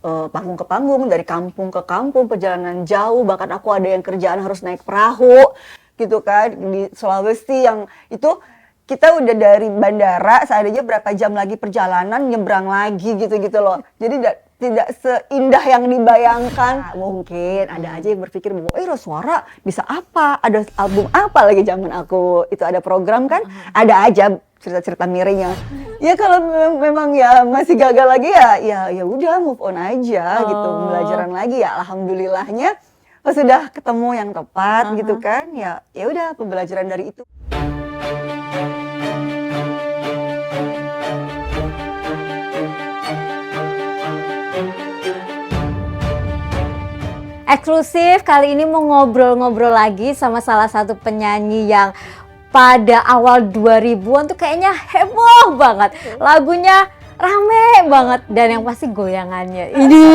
panggung ke panggung, dari kampung ke kampung, perjalanan jauh, bahkan aku ada yang kerjaan harus naik perahu gitu kan di Sulawesi, yang itu kita udah dari bandara seadanya berapa jam lagi perjalanan nyebrang lagi gitu-gitu loh. Jadi tidak seindah yang dibayangkan. Mungkin ada aja yang berpikir bahwa Suara bisa apa, ada album apa lagi zaman aku itu ada program kan, ada aja cerita-cerita miring yang ya kalau memang ya masih gagal lagi ya udah move on aja gitu, pembelajaran lagi ya alhamdulillahnya pas sudah ketemu yang tepat gitu kan, ya udah pembelajaran dari itu. Eksklusif kali ini mau ngobrol-ngobrol lagi sama salah satu penyanyi yang pada awal 2000-an tuh kayaknya heboh banget. Lagunya rame banget dan yang pasti goyangannya. Ini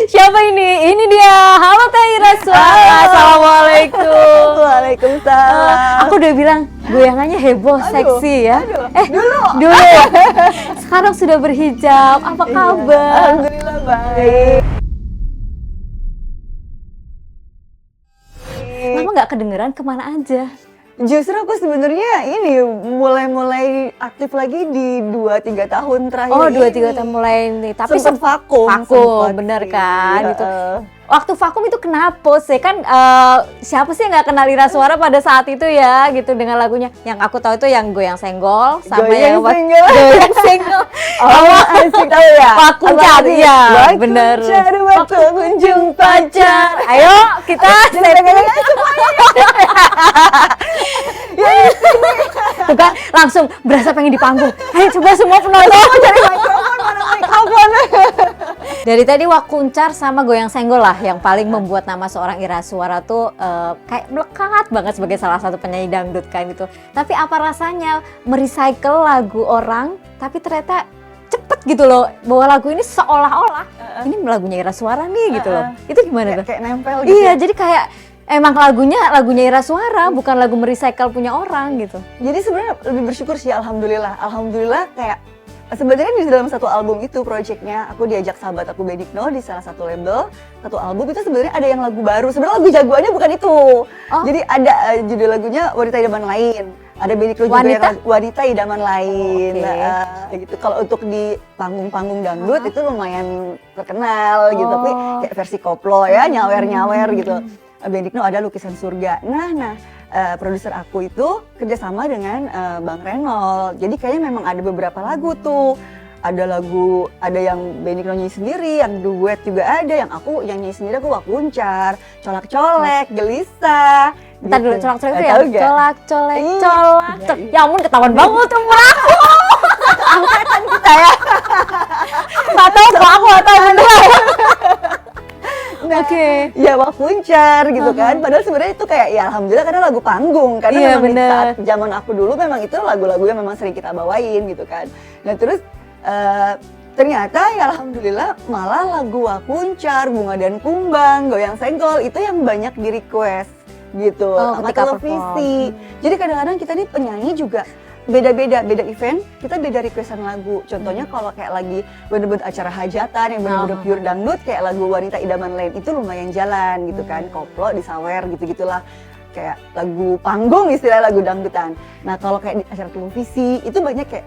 siapa ini? Ini dia. Halo Teh Ira Suara. Assalamualaikum. Waalaikumsalam. Aku udah bilang goyangannya heboh, seksi ya. Dulu. Sekarang sudah berhijab. Apa kabar? Alhamdulillah baik. Kenapa nggak kedengeran kemana aja? Justru aku sebenarnya ini mulai aktif lagi di 2-3 tahun terakhir. Oh, 2-3 tahun mulai nih. Tapi sempat vakum, bener sih. kan? Gitu. Waktu vakum itu kenapa sih? Kan siapa sih yang nggak kenal Ira Suara pada saat itu ya gitu dengan lagunya. Yang aku tahu itu yang Goyang Senggol sama Goyang Goyang Senggol. Asik tahu ya. Vakum cari ya, bener. Cari waktu kunjung pacar. Ayo kita tuh kan langsung berasa pengen di panggung. Ayo coba semua penonton Cari mikrofon, mana mikrofon. Dari tadi Wakuncar sama Goyang Senggol lah yang paling membuat nama seorang Ira Suara tuh kayak melekat banget sebagai salah satu penyanyi dangdut kan gitu. Tapi apa rasanya merecycle lagu orang tapi ternyata cepet gitu loh, bahwa lagu ini seolah-olah ini lagunya Ira Suara nih gitu loh. Itu gimana tuh? Kayak nempel gitu. Iya, jadi kayak emang lagunya Ira Suara, bukan lagu merecycle punya orang gitu. Jadi sebenarnya lebih bersyukur sih, alhamdulillah kayak sebenarnya di dalam satu album itu projectnya aku diajak sahabat aku Benigno di salah satu label, satu album itu sebenarnya ada yang lagu baru. Sebenarnya lagu jagoannya bukan itu. Jadi ada judul lagunya Wanita Idaman Lain. Ada Benigno juga yang Wanita Idaman Lain. Gitu. Kalau untuk di panggung-panggung dangdut itu lumayan terkenal gitu, tapi kayak versi koplo ya, nyawer-nyawer gitu. Benigno ada Lukisan Surga. Nah, produser aku itu kerjasama dengan Bang Renol. Jadi kayaknya memang ada beberapa lagu tuh. Ada yang Benigno nyanyi sendiri, yang duet juga ada, yang nyanyi sendiri aku Wakuncar, Colak-colek, Gelisah. Entar dulu, gitu. colak-colek itu ya? Colak-colek, colak. Iya. Ya ampun, ketahuan banget umur aku. Angkatan kita ya. Nggak tahu kok, aku nggak tahu beneran. Oke. Ya Wakuncar gitu kan. Padahal sebenarnya itu kayak ya alhamdulillah karena lagu panggung. Karena memang di saat zaman aku dulu memang itu lagu-lagu yang memang sering kita bawain gitu kan. Nah terus ternyata ya alhamdulillah malah lagu Wakuncar, Bunga dan Kumbang, Goyang Senggol itu yang banyak di request gitu sama televisi. Jadi kadang-kadang kita nih penyanyi juga beda event, kita beda requestan lagu. Contohnya kalau kayak lagi bener-bener acara hajatan yang bener-bener pure dangdut kayak lagu Wanita Idaman Lain itu lumayan jalan gitu kan, koplo disawer gitu-gitulah. Kayak lagu panggung istilah lagu dangdutan. Nah kalau kayak di acara televisi itu banyak kayak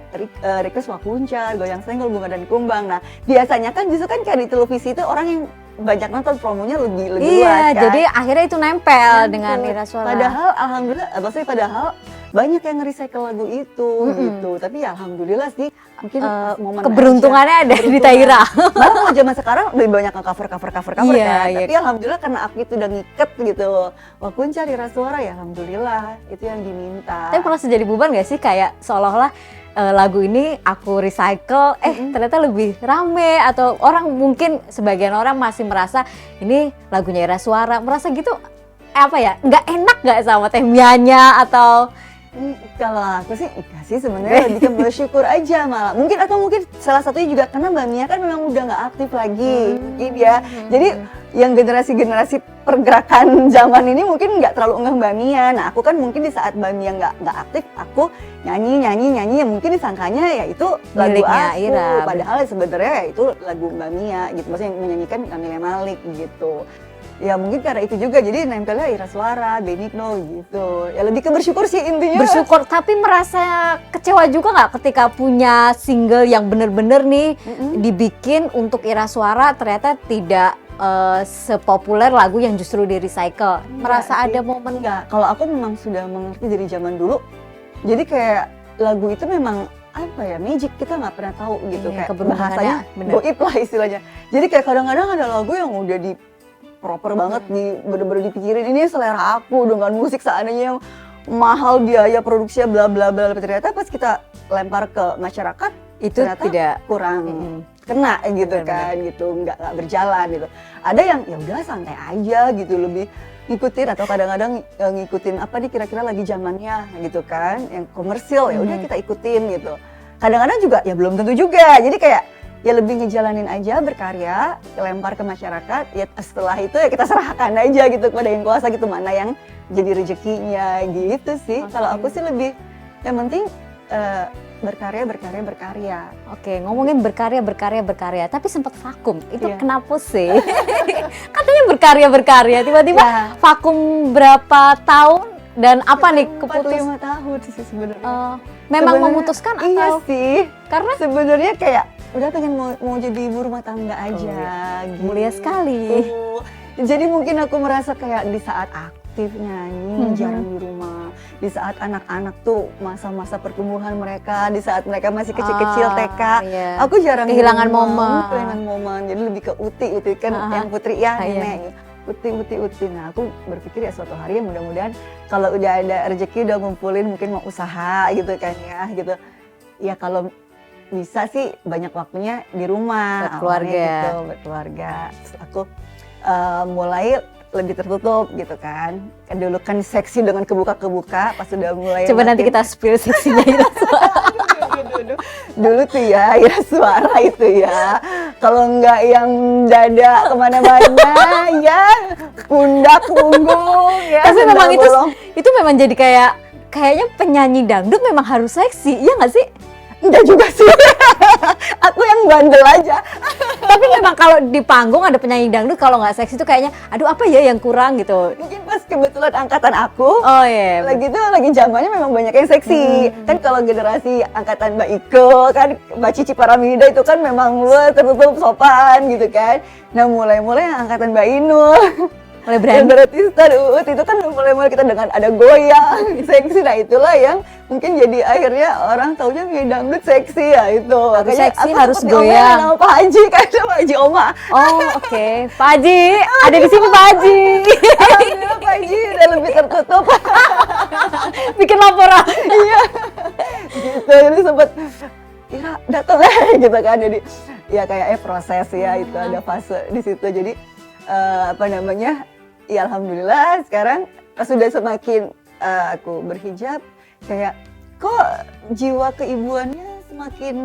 request Wakuncar, Goyang Senggol, Bunga dan Kumbang. Nah biasanya kan justru kan kayak di televisi itu orang yang banyak nonton, promonya lebih luas kan. Iya, jadi akhirnya itu nempel dengan Ira Suara. Padahal alhamdulillah, padahal banyak yang nge-recycle lagu itu gitu. Tapi ya alhamdulillah sih mungkin momen keberuntungannya ada di Taira. Malah kalau zaman sekarang lebih banyak cover kan. Iya. Tapi alhamdulillah karena aku itu udah ngiket gitu. Wakuncar Ira Suara ya alhamdulillah itu yang diminta. Tapi pernah jadi beban gak sih kayak seolah-olah lagu ini aku recycle, ternyata lebih rame atau orang mungkin sebagian orang masih merasa ini lagunya Ira Suara, merasa gitu apa ya, nggak enak nggak sama Teh Mianya atau kalau aku sih enggak sih sebenarnya lebih ke bersyukur aja malah. Mungkin salah satunya juga karena Mbak Mia kan memang udah nggak aktif lagi mungkin ya. Jadi yang generasi pergerakan zaman ini mungkin nggak terlalu ngeh Mbak Mia. Nah aku kan mungkin di saat Mbak Mia nggak aktif, aku nyanyi ya mungkin disangkanya ya itu lagu Miliknya aku, Ira. padahal sebenarnya ya itu lagu Mbak Mia gitu, maksudnya yang menyanyikan Kamila Malik gitu. Ya mungkin karena itu juga jadi nempelnya Ira Suara, Benigno gitu. Ya lebih ke bersyukur sih intinya. Bersyukur, tapi merasa kecewa juga nggak ketika punya single yang bener-bener nih dibikin untuk Ira Suara ternyata tidak sepopuler lagu yang justru di recycle. Merasa ada momen enggak. Kalau aku memang sudah mengerti dari zaman dulu. Jadi kayak lagu itu memang apa ya, magic, kita nggak pernah tahu gitu, kayak bahasanya goib lah istilahnya. Jadi kayak kadang-kadang ada lagu yang udah di proper banget, bener-bener dipikirin ini selera aku dengan musik seandainya yang mahal biaya produksinya bla bla bla, ternyata pas kita lempar ke masyarakat itu tidak kurang kena gitu kan, gitu nggak berjalan gitu. Ada yang ya udah santai aja gitu, lebih ngikutin atau kadang-kadang ngikutin apa nih kira-kira lagi zamannya gitu kan, yang komersil ya udah kita ikutin gitu. Kadang-kadang juga ya belum tentu juga, jadi kayak ya lebih ngejalanin aja, berkarya, lempar ke masyarakat, ya setelah itu ya kita serahkan aja gitu kepada yang kuasa gitu, mana yang jadi rezekinya gitu sih. Kalau aku sih lebih yang penting berkarya. Oke, ngomongin berkarya, tapi sempat vakum. Itu kenapa sih? Katanya berkarya, tiba-tiba vakum berapa tahun dan apa nih keputusan? 45 tahun sih sebenarnya. Memang memutuskan atau? Iya sih. Karena sebenarnya kayak udah pengen mau jadi ibu rumah tangga aja. Gitu. Mulia sekali. Jadi mungkin aku merasa kayak di saat aktif nyanyi, jarang di rumah. Di saat anak-anak tuh masa-masa pertumbuhan mereka, di saat mereka masih kecil-kecil TK, aku jarang kehilangan momen. Jadi lebih ke uti kan yang putri ya, nenek. Uti. Nah aku berpikir ya suatu hari ya mudah-mudahan kalau udah ada rezeki, udah ngumpulin, mungkin mau usaha gitu kan ya gitu. Ya kalau bisa sih banyak waktunya di rumah, berkeluarga. Terus aku mulai lebih tertutup gitu kan. Dulu kan seksi dengan kebuka, pas sudah mulai coba nanti kita spill seksinya Ira Suara. Dulu tuh ya Ira Suara itu ya, kalau nggak yang dada kemana-mana ya pundak, punggung ya. Tapi memang itu memang jadi kayaknya penyanyi dangdut memang harus seksi, iya nggak sih? Enggak juga sih, aku yang bandel aja. Tapi memang kalau di panggung ada penyanyi dangdut kalau nggak seksi itu kayaknya, aduh apa ya yang kurang gitu. Mungkin pas kebetulan angkatan aku, lagi zamannya memang banyak yang seksi. Kan kalau generasi angkatan Mbak Iko, kan Mbak Cici Paramida itu kan memang tertutup sopan gitu kan. Nah mulai yang angkatan Mbak Inul, mulai berani. Yang itu kan mulai kita dengan ada goyang, seksi. Nah itulah yang mungkin jadi akhirnya orang taunya penyanyi dangdut seksi ya itu. Makanya seksi aku harus goyang. Nama Pak Haji kan, Pak Haji Oma. Oh oke. Pak Haji, ada di sini Pak Haji. Alhamdulillah Pak Haji udah lebih tertutup. Bikin laporan. Iya. Gitu, jadi sempet Ira datang gitu kan. Jadi ya kayaknya proses ya itu ada fase di situ. Jadi ya alhamdulillah sekarang sudah semakin aku berhijab, kayak kok jiwa keibuannya semakin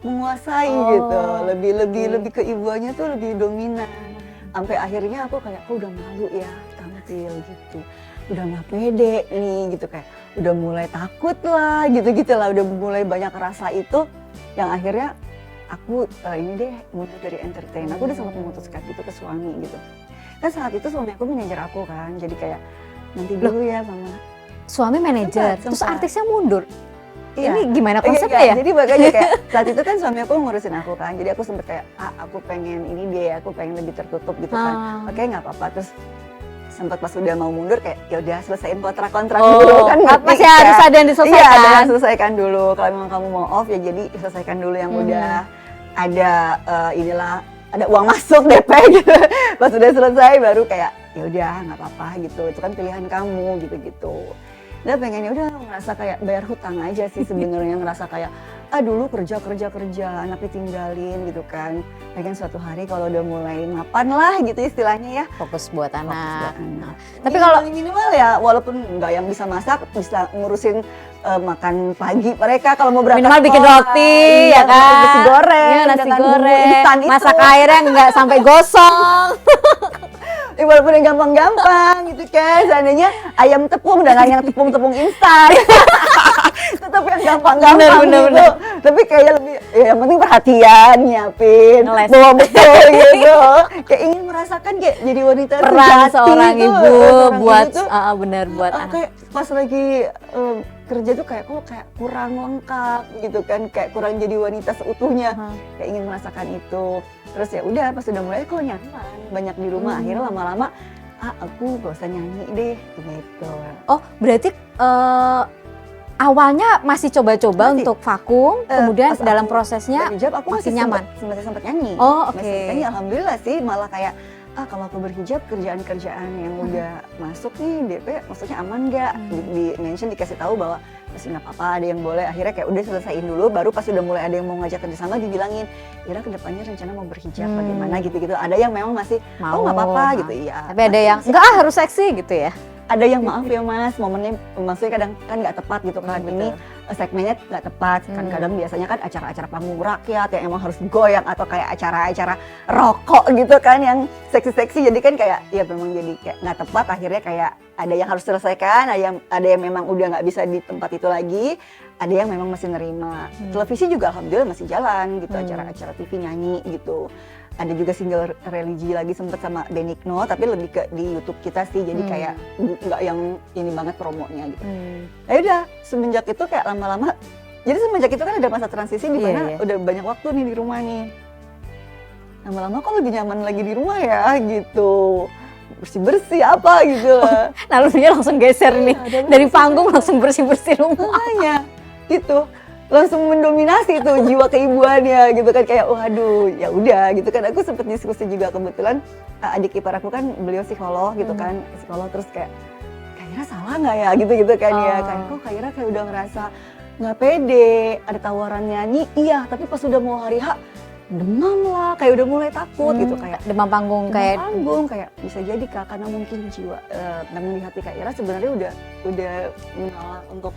menguasai gitu, lebih keibuannya tuh lebih dominan, sampai akhirnya aku kayak udah malu ya tampil gitu, udah nggak pede nih gitu, kayak udah mulai takut lah gitu lah, udah mulai banyak rasa itu yang akhirnya aku ini deh mundur dari entertain. Aku udah sempat memutuskan gitu ke suami gitu. Kan saat itu suami aku manajer aku kan, jadi kayak nanti dulu ya sama suami manajer, terus artisnya mundur. Iya. Ini gimana konsepnya ya? Jadi makanya kayak saat itu kan suami aku ngurusin aku kan, jadi aku sempet kayak aku pengen ini deh, aku pengen lebih tertutup gitu kan. Oke nggak apa-apa, terus sempat pas udah mau mundur kayak ya udah selesaiin kontrak dulu kan, masih harus ada yang diselesaikan. Iya, ada yang selesaikan dulu. Kalau memang kamu mau off ya jadi selesaikan dulu yang udah ada ada uang masuk DP gitu. Pas udah selesai baru kayak ya udah nggak apa-apa gitu, itu kan pilihan kamu gitu. Udah pengennya udah ngerasa kayak bayar hutang aja sih sebenarnya, ngerasa kayak dulu kerja anak ditinggalin gitu kan, pengen suatu hari kalau udah mulai mapan lah gitu istilahnya ya, fokus buat anak. Tapi kalau minimal ya walaupun nggak yang bisa masak, bisa ngurusin makan pagi mereka kalau mau berangkat minimal bikin roti ya kan, nasi goreng, masak airnya nggak sampai gosong. walaupun yang gampang-gampang gitu kan, seandainya ayam tepung dengan yang tepung-tepung instan. Tetap yang gampang-gampang gitu. Tapi kayak lebih ya yang penting perhatian, nyiapin, bawa betul gitu. Kayak ingin merasakan kayak jadi wanita peran seorang itu, ibu seorang buat ibu tuh, benar buat anak. kayak pas lagi kerja tuh kayak kok kayak kurang lengkap gitu kan, kayak kurang jadi wanita seutuhnya. Kayak ingin merasakan itu. Terus ya udah pas udah mulai kok nyaman, banyak di rumah. Akhirnya lama-lama aku gak usah nyanyi deh gitu. Oh, berarti awalnya masih coba-coba untuk vakum, kemudian dalam prosesnya berhijab aku masih nyaman. Masih sempat nyanyi. Oh, oke. Masih nyanyi, alhamdulillah sih, malah kayak kalau aku berhijab kerjaan-kerjaan yang udah masuk nih DP maksudnya aman nggak? Di mention dikasih tahu bahwa masih nggak apa-apa, ada yang boleh. Akhirnya kayak udah selesaiin dulu, baru pas udah mulai ada yang mau ngajak kerjasama dibilangin, Ira kedepannya rencana mau berhijab bagaimana gitu-gitu. Ada yang memang masih oh nggak apa-apa gitu, iya. Tapi ada yang enggak harus seksi gitu ya. Ada yang maaf ya mas, momennya maksudnya kadang kan nggak tepat gitu kan, ini segmennya nggak tepat kan, kadang biasanya kan acara-acara panggung rakyat yang emang harus goyang atau kayak acara-acara rokok gitu kan yang seksi-seksi, jadi kan kayak ya memang jadi kayak nggak tepat, akhirnya kayak ada yang harus selesaikan, ada yang memang udah nggak bisa di tempat itu lagi, ada yang memang masih nerima. Televisi juga alhamdulillah masih jalan gitu, acara-acara TV nyanyi gitu. Ada juga single religi lagi sempet sama Benigno, tapi lebih ke di YouTube kita sih, jadi kayak nggak yang ini banget promonya gitu. Nah udah semenjak itu kayak lama-lama, jadi semenjak itu kan ada masa transisi di mana udah banyak waktu nih di rumah nih. Lama-lama kok lebih nyaman lagi di rumah ya gitu, bersih-bersih apa gitu lah. Lalu dia langsung geser nih, dari panggung langsung bersih-bersih rumah. Makanya gitu. Langsung mendominasi tuh jiwa keibuannya gitu kan, kayak waduh ya udah gitu kan. Aku sempet diskusi juga, kebetulan adik ipar aku kan beliau psikolog gitu kan, psikolog, terus kayak Ira salah nggak ya gitu kan ya, kayak kok Ira kayak udah ngerasa nggak pede, ada tawaran nyanyi iya, tapi pas udah mau hari H demam lah, kayak udah mulai takut gitu, kayak demam panggung, kayak bisa jadi Kak, karena mungkin jiwa namun di hati Kak Ira sebenarnya udah menolak untuk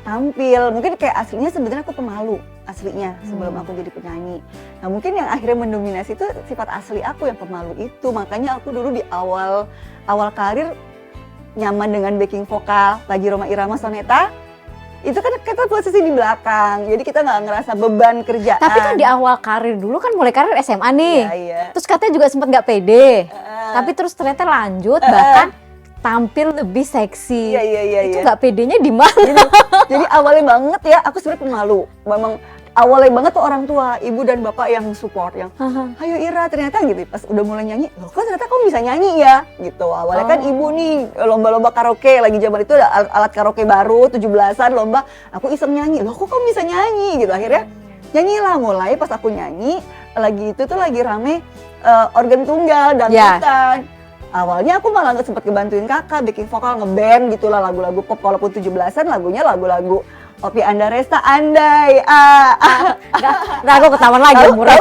tampil. Mungkin kayak aslinya sebenarnya aku pemalu aslinya sebelum aku jadi penyanyi. Nah mungkin yang akhirnya mendominasi itu sifat asli aku yang pemalu itu. Makanya aku dulu di awal karir nyaman dengan backing vokal Paji Rhoma Irama Soneta. Itu kan kita posisi di belakang, jadi kita nggak ngerasa beban kerjaan. Tapi kan di awal karir dulu kan mulai karir SMA nih. Iya. Terus katanya juga sempat nggak pede. Tapi terus ternyata lanjut bahkan tampil lebih seksi. Iya. Itu nggak pedenya di mana? Jadi awalnya banget ya, aku sebenarnya pemalu. Memang awalnya banget tuh orang tua, ibu dan bapak yang support, yang ayo Ira, ternyata gitu. Pas udah mulai nyanyi, loh kok ternyata kamu bisa nyanyi ya? Gitu. Awalnya kan ibu nih lomba-lomba karaoke, lagi zaman itu ada alat karaoke baru, 17-an lomba. Aku iseng nyanyi, loh kok kamu bisa nyanyi? Gitu. Akhirnya nyanyilah, mulai pas aku nyanyi, lagi rame organ tunggal dan gitar. Awalnya aku malah nggak sempat ngebantuin kakak, bikin vokal, ngeband gitulah lagu-lagu pop, walaupun 17-an lagunya lagu-lagu Oppie Andaresta, Andai, Nggak, aku ketahuan lagi murah.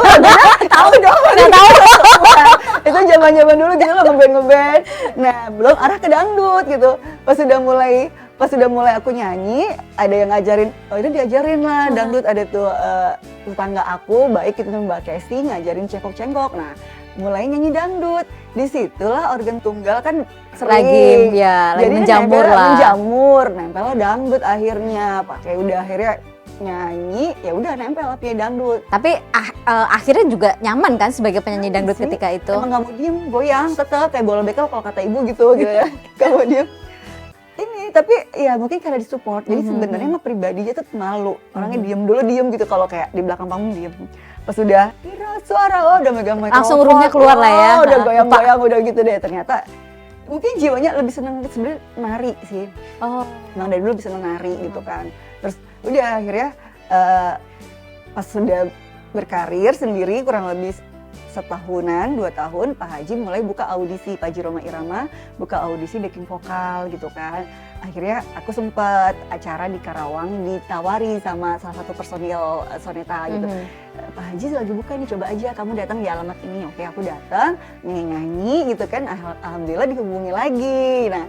Tahu dong, nggak tahu. Itu zaman-zaman dulu gitu lah ngeband. Nah, belum arah ke dangdut gitu. Pas sudah mulai aku nyanyi, ada yang ngajarin, itu diajarin lah dangdut, ada tuh tetangga aku, baik itu Mbak Kesi, ngajarin cengkok-cengkok. Nah, mulai nyanyi dangdut. Disitulah organ tunggal kan sering lagi menjamur nempel lah dangdut akhirnya, akhirnya nyanyi ya udah nempel lah punya dangdut. Tapi akhirnya juga nyaman kan sebagai penyanyi dangdut ketika itu. Emang nggak mau diem, goyang tetap kayak bola bekel kalau kata ibu gitu ya. Kalau diem ini, tapi ya mungkin karena disupport, jadi sebenarnya mah pribadinya tuh malu, orangnya diem gitu, kalau kayak di belakang panggung diem. Pas udah Ira suara, udah megang mikrofon, langsung roomnya keluar lah ya, udah goyang-goyang, udah gitu deh. Ternyata mungkin jiwanya lebih seneng sebenarnya nari sih. Emang dari dulu bisa nari gitu kan. Terus udah akhirnya pas sudah berkarir sendiri kurang lebih setahunan, 2 tahun, Pak Haji mulai buka audisi, Paji Rhoma Irama buka audisi backing vokal gitu kan. Akhirnya aku sempat acara di Karawang, ditawari sama salah satu personil Soneta gitu. Pak Haji lagi buka nih, coba aja kamu datang di alamat ini. Oke, aku datang, nyanyi gitu kan, alhamdulillah dihubungi lagi. Nah,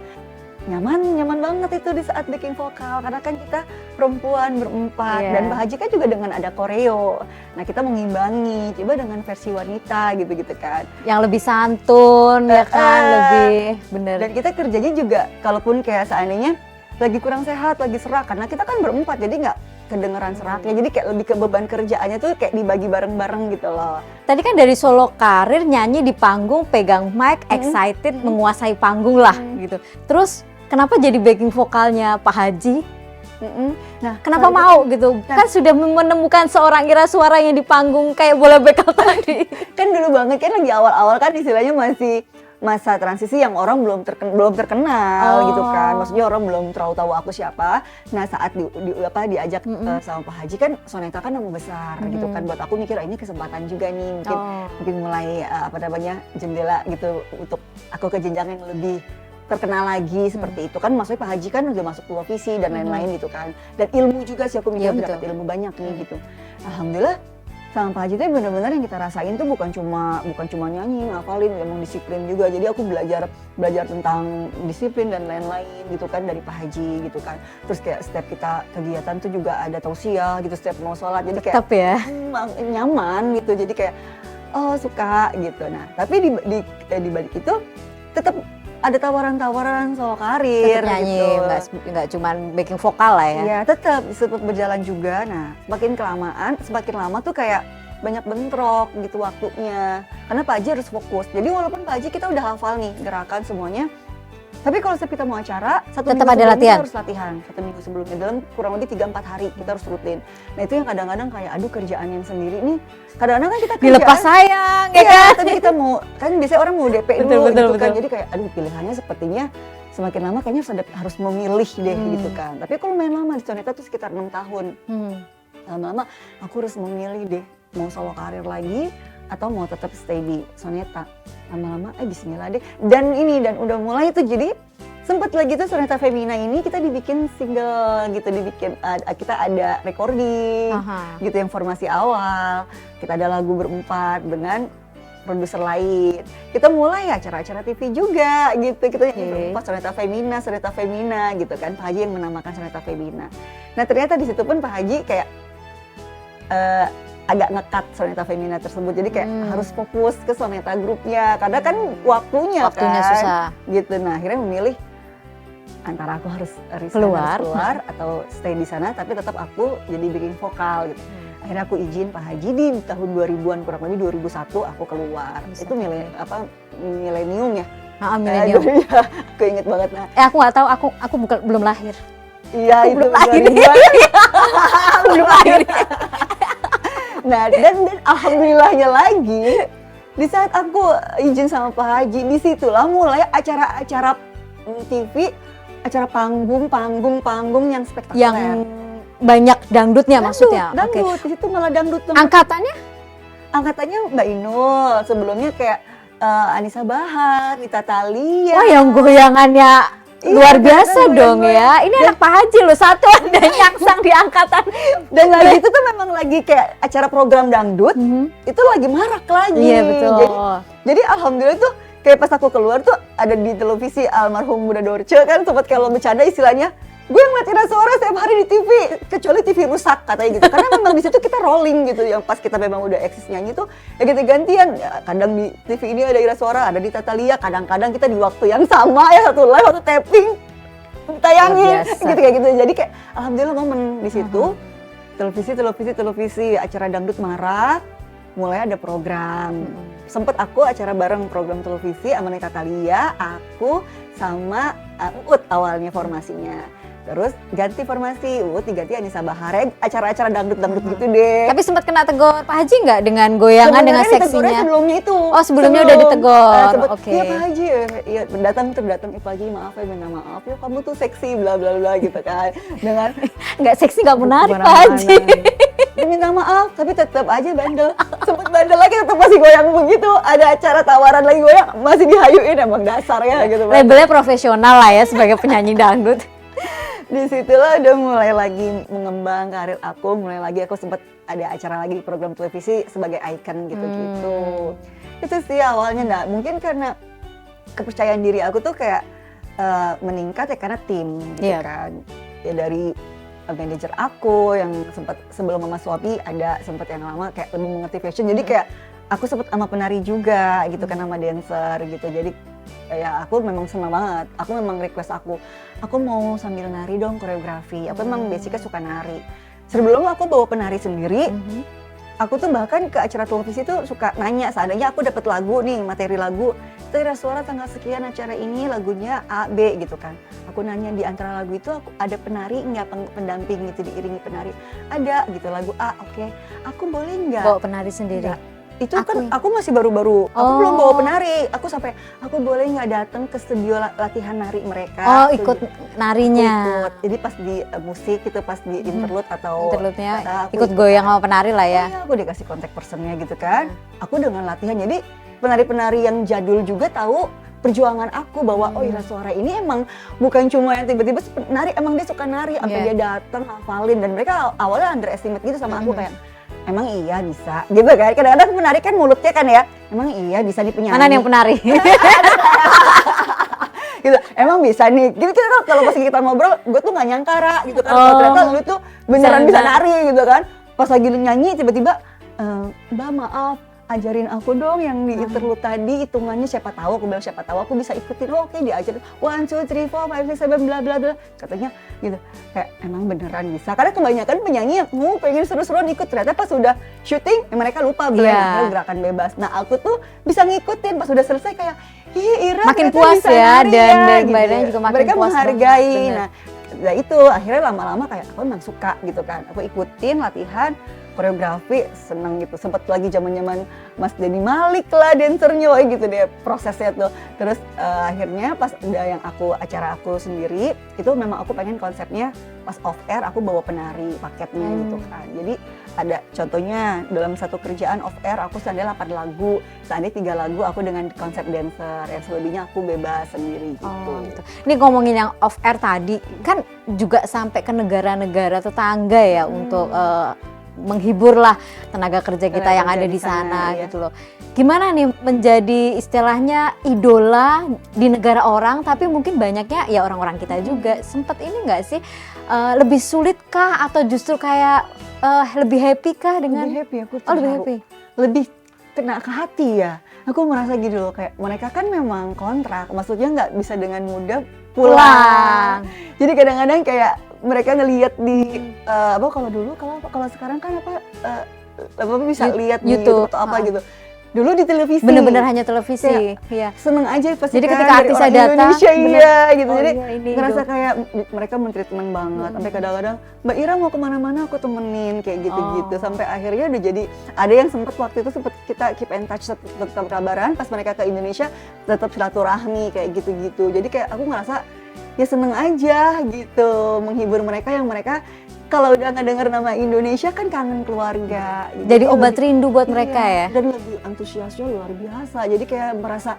nyaman banget itu di saat backing vokal karena kan kita perempuan berempat dan Pak Haji kan juga dengan ada koreo. Nah kita mengimbangi, coba dengan versi wanita gitu-gitu kan. Yang lebih santun ya kan, lebih bener. Dan kita kerjanya juga, kalaupun kayak seandainya lagi kurang sehat, lagi serak, karena kita kan berempat jadi nggak kedengeran seraknya, jadi kayak lebih ke beban kerjaannya tuh kayak dibagi bareng-bareng gitu loh. Tadi kan dari solo karir, nyanyi di panggung, pegang mic, excited, menguasai panggung lah gitu. Terus kenapa jadi backing vokalnya Pak Haji? Nah, kenapa mau gitu? Kan sudah menemukan seorang Ira suaranya di panggung kayak bola bekel tadi. Kan dulu banget kan lagi awal-awal kan istilahnya masih masa transisi yang orang belum terkenal gitu kan. Maksudnya orang belum terlalu tahu aku siapa. Nah, saat diajak sama Pak Haji kan Soneta kan nama besar gitu kan. Buat aku mikir ini kesempatan juga nih mungkin mulai jendela gitu untuk aku ke jenjang yang lebih terkenal lagi seperti itu kan. Maksudnya Pak Haji kan udah masuk televisi dan lain-lain gitu kan. Dan ilmu juga sih aku mikir dapat ilmu banyak nih gitu. Alhamdulillah sama Pak Haji itu benar-benar yang kita rasain tuh bukan cuma nyanyi, ngafalin, emang disiplin juga. Jadi aku belajar tentang disiplin dan lain-lain gitu kan dari Pak Haji gitu kan. Terus kayak setiap kita kegiatan tuh juga ada tausiah gitu, setiap mau sholat. Jadi kayak nyaman gitu. Jadi kayak suka gitu. Nah, tapi di balik itu tetap ada tawaran-tawaran solo karir tetap nyanyi, gitu. Nggak cuma backing vokal lah ya. Iya, tetap berjalan juga. Nah, semakin lama tuh kayak banyak bentrok gitu waktunya. Karena Pak Haji harus fokus. Jadi walaupun Pak Haji kita udah hafal nih gerakan semuanya, tapi kalau setiap kita mau acara, tetap ada latihan. Kita harus latihan 1 minggu sebelumnya dalam kurang lebih 3-4 hari kita harus rutin. Nah itu yang kadang-kadang kayak aduh kerjaan yang sendiri nih, kadang-kadang kan kita dilepas sayang ya kan. Tapi kita mau, kan biasanya orang mau DP dulu gitu kan, jadi kayak aduh pilihannya sepertinya semakin lama kayaknya harus memilih deh gitu kan. Tapi kalau main lama di Soneta tuh sekitar 6 tahun. Lama-lama aku harus memilih deh mau solo karir lagi atau mau tetap stay di Soneta. Lama-lama bismillah deh. Dan udah mulai tuh jadi sempet lagi tuh Soneta Femina ini kita dibikin single gitu, kita ada recording gitu yang formasi awal. Kita ada lagu berempat dengan produser lain. Kita mulai acara-acara TV juga gitu. Kita yang berempat Soneta Femina gitu kan. Pak Haji yang menamakan Soneta Femina. Nah, ternyata di situ pun Pak Haji kayak agak ngekat Soneta Femina tersebut, jadi kayak harus fokus ke Soneta grupnya karena kan waktunya kan susah gitu. Nah akhirnya memilih antara aku harus keluar atau stay di sana tapi tetap aku jadi backing vokal gitu. Akhirnya aku izin Pak Haji di tahun 2000-an kurang lebih 2001 aku keluar. Itu milenium ya. Milenium. Aku inget banget. Nah, aku nggak tahu, aku belum lahir. Iya itu belum lahir. Belum lahir. Nah dan alhamdulillahnya lagi di saat aku izin sama Pak Haji, disitulah mulai acara-acara TV, acara panggung yang spektakuler. Yang banyak dangdutnya maksudnya. Dangdut, di situ malah dangdut. Angkatannya Mbak Inul, sebelumnya kayak Anissa Bahar, Rita Thalia. Wah yang goyangannya luar biasa dong ya. Ini anak Pak Haji loh, satu ada nyangsang di angkatan. Dan lagi itu tuh memang lagi kayak acara program dangdut, itu lagi marak lagi. Iya betul. Jadi alhamdulillah tuh kayak pas aku keluar tuh ada di televisi almarhum Bunda Dorce kan, sempat kalau bercanda istilahnya, gue ngeliat Ira Suara setiap hari di TV, kecuali TV rusak katanya gitu. Karena memang di situ kita rolling gitu, yang pas kita memang udah eksis nyanyi tuh ya kita gantian. Ya, kadang di TV ini ada Ira Suara, ada di Tatalia, kadang-kadang kita di waktu yang sama ya, satu live, satu tapping, tayangin gitu kayak gitu. Jadi kayak alhamdulillah momen di situ. Televisi, acara dangdut marak, mulai ada program. Sempet aku acara bareng program televisi sama Neta Thalia, aku sama Uut awalnya formasinya. Terus ganti formasi, diganti Anissa Bahar, acara-acara dangdut-dangdut gitu deh. Tapi sempat kena tegur Pak Haji nggak dengan goyangan, dengan seksinya? Sebelumnya itu. Oh sebelumnya udah ditegur, oke. Iya Pak Haji, ya datang, Pak Haji maaf ya, minta maaf ya kamu tuh seksi bla bla bla gitu kan. Dengan nggak seksi nggak menarik Pak Haji. Dia minta maaf, tapi tetap aja bandel. Sempet bandel lagi, tetap masih goyang begitu. Ada acara tawaran lagi goyang, masih dihayuin, emang dasar ya gitu. Labelnya profesional lah ya sebagai penyanyi dangdut. Disitulah udah mulai lagi mengembang karir aku, mulai lagi aku sempat ada acara lagi di program televisi sebagai icon gitu-gitu. Itu sih awalnya. Mungkin karena kepercayaan diri aku tuh kayak meningkat ya karena tim gitu kan. Ya dari manajer aku yang sempat sebelum Mama Suapi ada sempat yang lama kayak lebih mengerti fashion. Jadi kayak aku sempat sama penari juga gitu kan, sama dancer gitu. Jadi ya aku memang senang banget. Aku memang request aku mau sambil nari dong koreografi. Aku memang basicnya suka nari. Sebelum aku bawa penari sendiri, aku tuh bahkan ke acara televisi tuh suka nanya, seandainya aku dapat lagu nih, materi lagu, Tera Suara tanggal sekian acara ini lagunya A, B gitu kan. Aku nanya di antara lagu itu aku ada penari nggak, pendamping gitu, diiringi penari. Ada gitu, lagu A, oke. Aku boleh nggak? Bawa penari sendiri? Nggak. Itu kan aku masih baru-baru, aku belum bawa penari. Aku sampai, aku boleh nggak datang ke studio latihan nari mereka? Ikut narinya? Ikut. Jadi pas di musik itu, pas di interlude atau interlude-nya ikut goyang sama penari lah ya? Iya, aku dikasih kontak personnya gitu kan. Aku dengan latihan, jadi penari-penari yang jadul juga tahu perjuangan aku bahwa oh Ira Suara ini emang bukan cuma yang tiba-tiba nari, emang dia suka nari sampai dia datang hafalin, dan mereka awalnya underestimate gitu sama aku kayak emang iya bisa gitu kan. Kadang-kadang penari kan mulutnya kan ya, emang iya bisa di penyanyi. Mana yang penari? Gitu, emang bisa nih. Gitu kan kalau pas kita ngobrol, gue tuh nggak nyangka Ra, gitu kan. Ternyata lu tuh beneran bisa nari gitu kan. Pas lagi nyanyi tiba-tiba, Mbak maaf, ajarin aku dong yang di interlude tadi hitungannya, siapa tahu. Aku bilang siapa tahu aku bisa ikutin. Oh, oke, diajarin 1, 2, 3, 4, 5, 6, 7 bla bla bla, katanya gitu. Kayak emang beneran bisa, karena kebanyakan penyanyi yang pengen seru-seruan ikut, ternyata pas udah syuting mereka lupa blend gerakan bebas. Nah aku tuh bisa ngikutin, pas udah selesai kayak Ira makin puas ya, dan gitu. badannya juga makin mereka puas menghargai. Nah itu akhirnya lama-lama kayak aku emang suka gitu kan, aku ikutin latihan koreografi, seneng gitu. Sempet lagi zaman-zaman Mas Denny Malik lah dancernya, wah gitu deh prosesnya tuh. Terus akhirnya pas udah yang acara aku sendiri, itu memang aku pengen konsepnya pas off air aku bawa penari paketnya gitu kan. Jadi ada contohnya dalam satu kerjaan off air aku seandainya 8 lagu, seandainya 3 lagu aku dengan konsep dancer, yang selebihnya aku bebas sendiri gitu. Gitu. Ini ngomongin yang off air tadi, kan juga sampai ke negara-negara tetangga ya untuk menghibur lah tenaga kerja kita yang ada di sana gitu loh. Gimana nih menjadi istilahnya idola di negara orang, tapi mungkin banyaknya ya orang-orang kita juga. Sempet ini nggak sih lebih sulit kah atau justru kayak lebih happy kah dengan? Lebih happy aku. Lebih happy. Lebih kena ke hati ya. Aku merasa gitu loh, kayak mereka kan memang kontrak, maksudnya nggak bisa dengan mudah pulang. Jadi kadang-kadang kayak mereka ngelihat di kalau dulu kalau sekarang kan bisa lihat di YouTube atau apa gitu. Dulu di televisi. Bener-bener hanya televisi. Iya. Seneng aja pasti. Jadi ketika artisnya datang, Indonesia gitu. Jadi ngerasa kayak mereka mentreatment banget. Sampai kadang-kadang Mbak Ira mau kemana-mana aku temenin kayak gitu-gitu. Sampai akhirnya udah jadi ada yang sempat waktu itu kita keep in touch, tetap kabaran. Pas mereka ke Indonesia tetap silaturahmi kayak gitu-gitu. Jadi kayak aku ngerasa ya seneng aja gitu menghibur mereka yang mereka kalau udah ngedenger nama Indonesia kan kangen keluarga. Jadi obat rindu buat mereka ya. Dan lebih antusiasnya luar biasa. Jadi kayak merasa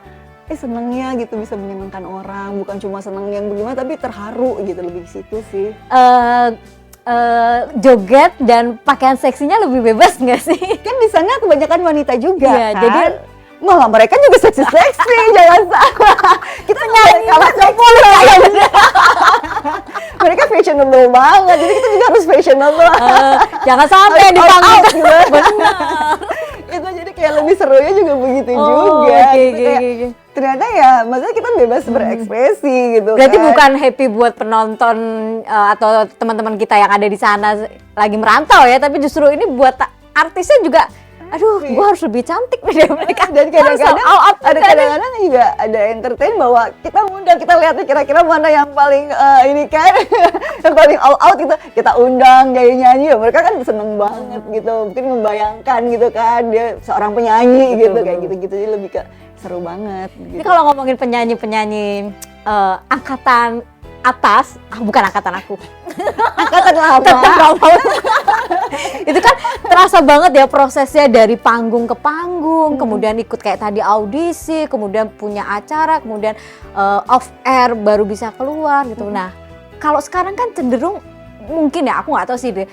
senengnya gitu bisa menyenangkan orang, bukan cuma seneng yang bagaimana tapi terharu gitu, lebih di situ sih. Joget dan pakaian seksinya lebih bebas nggak sih? Kan di sana kebanyakan wanita juga kan. Jadi malah mereka juga seksi-seksi, jangan salah. Kita nyanyi kalah sepuluh mereka fashionable banget, jadi kita juga harus fashionable. Jangan sampai dipanggil. Benar. Itu jadi kayak lebih serunya juga begitu juga. Okay. Ternyata ya, maksudnya kita bebas berekspresi gitu. Berarti bukan happy buat penonton atau teman-teman kita yang ada di sana lagi merantau ya, tapi justru ini buat artisnya juga. Aduh, gue harus lebih cantik dari mereka. Dan kadang-kadang juga ada entertain bahwa kita undang, kita lihat kira-kira mana yang paling ini kan, yang paling all out gitu. Kita undang gaya nyanyi, ya mereka kan seneng banget gitu. Mungkin membayangkan gitu kan, dia seorang penyanyi gitu, kayak gitu-gitu. Jadi lebih ke seru banget. Gitu. Ini kalau ngomongin penyanyi-penyanyi angkatan atas, bukan angkatan aku. Angkatan lama. Itu kan terasa banget ya prosesnya dari panggung ke panggung, kemudian ikut kayak tadi audisi, kemudian punya acara, kemudian off air baru bisa keluar gitu. Nah, kalau sekarang kan cenderung mungkin ya, aku nggak tahu sih deh.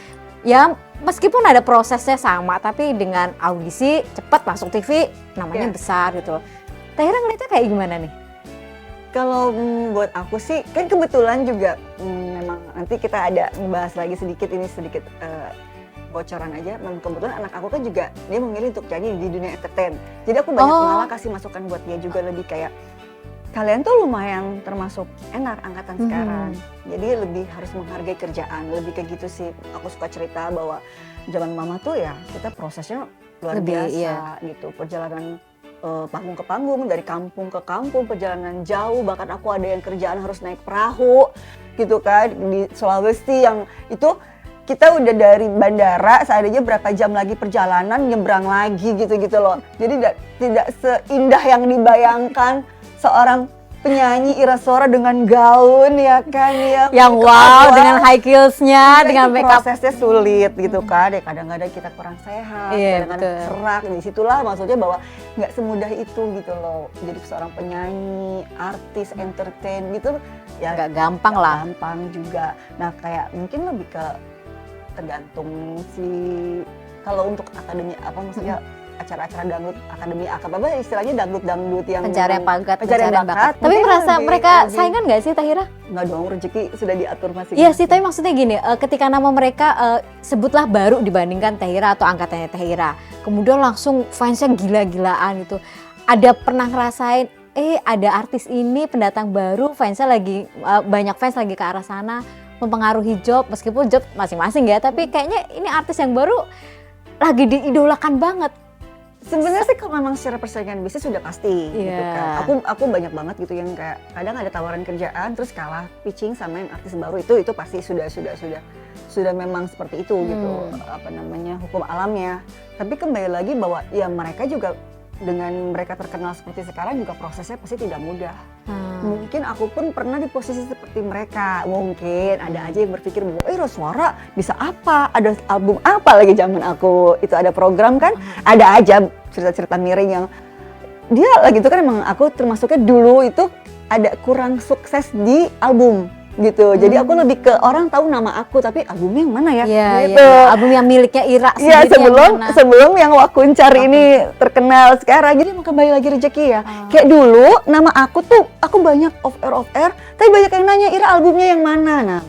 Ya meskipun ada prosesnya sama, tapi dengan audisi cepat masuk TV, namanya besar gitu loh. Teh Ira ngeliatnya kayak gimana nih? Kalau buat aku sih, kan kebetulan juga memang nanti kita ada ngebahas lagi sedikit bocoran aja. Memang kebetulan anak aku kan juga dia memilih untuk nyanyi di dunia entertain. Jadi aku banyak malah kasih masukan buat dia juga, lebih kayak kalian tuh lumayan termasuk enak angkatan sekarang. Jadi lebih harus menghargai kerjaan, lebih kayak gitu sih. Aku suka cerita bahwa zaman mama tuh ya kita prosesnya luar biasa gitu. Perjalanan panggung ke panggung, dari kampung ke kampung, perjalanan jauh, bahkan aku ada yang kerjaan harus naik perahu gitu kan di Sulawesi, yang itu kita udah dari bandara seadanya berapa jam lagi perjalanan nyebrang lagi gitu loh. Jadi tidak seindah yang dibayangkan seorang penyanyi Ira Sora dengan gaun ya kan ya, yang wow dengan high heelsnya, dengan makeup. Prosesnya sulit gitu kan ya, kadang-kadang kita kurang sehat, kadang-kadang serak. Disitulah maksudnya bahwa nggak semudah itu gitu loh jadi seorang penyanyi, artis, entertain gitu ya, nggak gampang lah. Gampang juga. Nah kayak mungkin lebih ke tergantung sih kalau untuk akademi apa maksudnya acara-acara dangdut, akademi apa istilahnya dangdut yang pencarian bakat. Tapi mungkin merasa mereka saingan nggak sih Tahira? Nggak dong, rezeki sudah diatur masing-masing. Iya sih, tapi maksudnya gini, ketika nama mereka sebutlah baru dibandingkan Tahira atau angkatannya Tahira, kemudian langsung fansnya gila-gilaan gitu. Ada pernah ngerasain ada artis ini pendatang baru, fansnya lagi banyak fans lagi ke arah sana, mempengaruhi job, meskipun job masing-masing ya, tapi kayaknya ini artis yang baru lagi diidolakan banget. Sebenarnya sih kalau memang secara persaingan bisnis sudah pasti gitu kan. Aku banyak banget gitu yang kayak kadang ada tawaran kerjaan terus kalah pitching sama yang artis baru, itu pasti sudah memang seperti itu gitu, apa namanya, hukum alamnya. Tapi kembali lagi bahwa ya mereka juga dengan mereka terkenal seperti sekarang juga prosesnya pasti tidak mudah. Mungkin aku pun pernah di posisi seperti mereka. Mungkin ada aja yang berpikir bahwa Ira Sora bisa apa? Ada album apa lagi zaman aku? Itu ada program kan? Ada aja cerita-cerita miring yang dia lagi itu kan, emang aku termasuknya dulu itu ada kurang sukses di album gitu. Jadi aku lebih ke orang tahu nama aku tapi albumnya yang mana ya? Gitu. Album yang miliknya Ira sendiri. Iya, sebelum yang Wakuncar ini terkenal sekarang. Jadi emang kembali lagi rezeki ya. Kayak dulu nama aku tuh aku banyak off air, tapi banyak yang nanya Ira albumnya yang mana.